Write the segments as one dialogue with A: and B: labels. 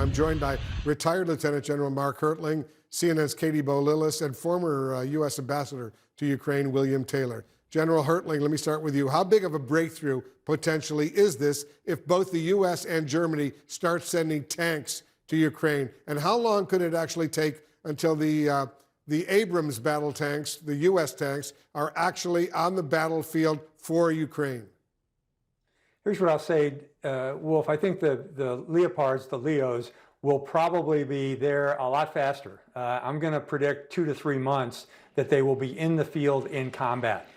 A: I'm joined by retired Lieutenant General Mark Hertling, CNN's Katie Bow-Lillis, and former U.S. Ambassador to Ukraine, William Taylor. General Hertling, let me start with you. How big of a breakthrough potentially is this if both the U.S. and Germany start sending tanks to Ukraine? And how long could it actually take until the Abrams battle tanks, the U.S. tanks, are actually on the battlefield for Ukraine?
B: Here's what I'll say, Wolf. I think the Leopards, the Leos, will probably be there a lot faster. I'm going to predict 2 to 3 months that they will be in the field in combat,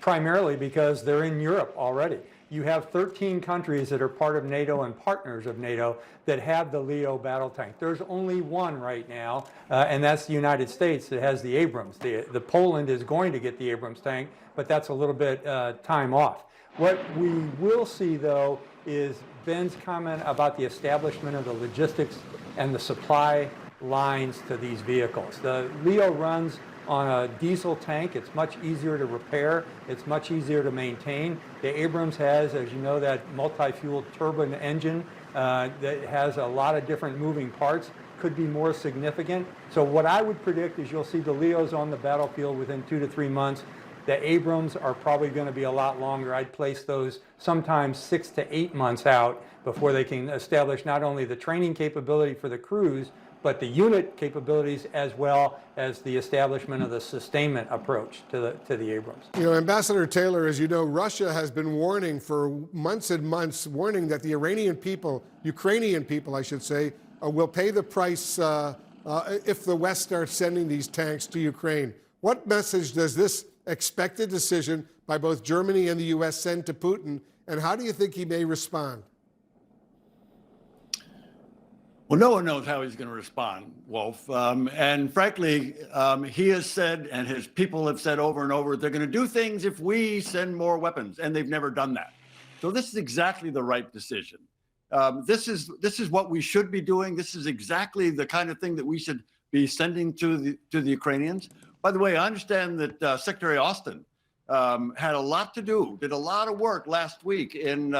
B: primarily because they're in Europe already. You have 13 countries that are part of NATO and partners of NATO that have the Leo battle tank. There's only one right now, and that's the United States that has the Abrams. The Poland is going to get the Abrams tank, but that's a little bit time off. What we will see, though, is Ben's comment about the establishment of the logistics and the supply lines to these vehicles. The Leo runs on a diesel tank. It's much easier to repair. It's much easier to maintain. The Abrams has, as you know, that multi-fuel turbine engine that has a lot of different moving parts, could be more significant. So what I would predict is you'll see the Leos on the battlefield within 2 to 3 months. The Abrams are probably going to be a lot longer. I'd place those sometimes 6 to 8 months out before they can establish not only the training capability for the crews, but the unit capabilities as well as the establishment of the sustainment approach to the Abrams.
A: You know, Ambassador Taylor, as you know, Russia has been warning for months and months, warning that the Ukrainian people, I should say, will pay the price if the West starts sending these tanks to Ukraine. What message does this expected decision by both Germany and the U.S. send to Putin, and how do you think he may respond?
C: Well, no one knows how he's going to respond, Wolf. And frankly, he has said, and his people have said over and over, they're going to do things if we send more weapons, and they've never done that. So this is exactly the right decision. This is what we should be doing. This is exactly the kind of thing that we should be sending to the Ukrainians. By the way, I understand that Secretary Austin had a lot to do, did a lot of work last week in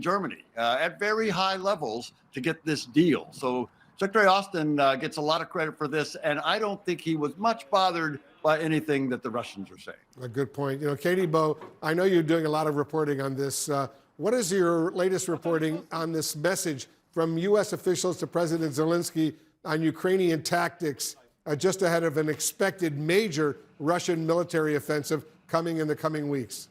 C: Germany at very high levels to get this deal. So Secretary Austin gets a lot of credit for this, and I don't think he was much bothered by anything that the Russians are saying.
A: A good point. You know, Katie Bow, I know you're doing a lot of reporting on this. What is your latest reporting on this message from U.S. officials to President Zelensky on Ukrainian tactics just ahead of an expected major Russian military offensive coming in the coming weeks?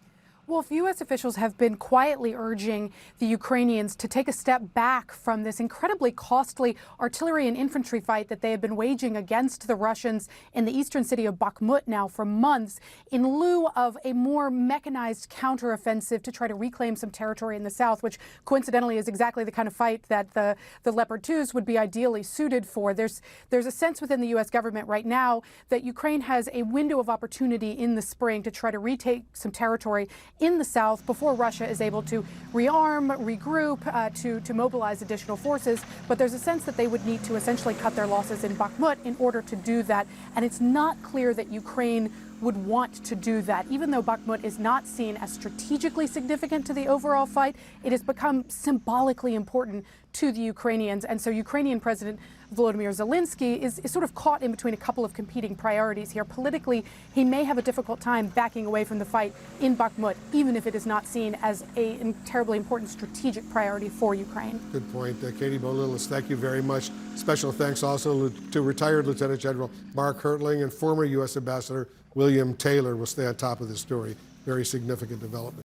D: Well, U.S. officials have been quietly urging the Ukrainians to take a step back from this incredibly costly artillery and infantry fight that they have been waging against the Russians in the eastern city of Bakhmut now for months, in lieu of a more mechanized counteroffensive to try to reclaim some territory in the south, which coincidentally is exactly the kind of fight that the Leopard 2s would be ideally suited for. There's a sense within the U.S. government right now that Ukraine has a window of opportunity in the spring to try to retake some territory in the south before Russia is able to rearm, regroup, to mobilize additional forces. But there's a sense that they would need to essentially cut their losses in Bakhmut in order to do that. And it's not clear that Ukraine would want to do that. Even though Bakhmut is not seen as strategically significant to the overall fight, it has become symbolically important to the Ukrainians. And so Ukrainian President Volodymyr Zelensky is sort of caught in between a couple of competing priorities here. Politically, he may have a difficult time backing away from the fight in Bakhmut, even if it is not seen as a terribly important strategic priority for Ukraine.
A: Good point. Katie Bow-Lillis, thank you very much. Special thanks also to retired Lieutenant General Mark Hertling and former U.S. Ambassador William Taylor will stay on top of this story. Very significant development.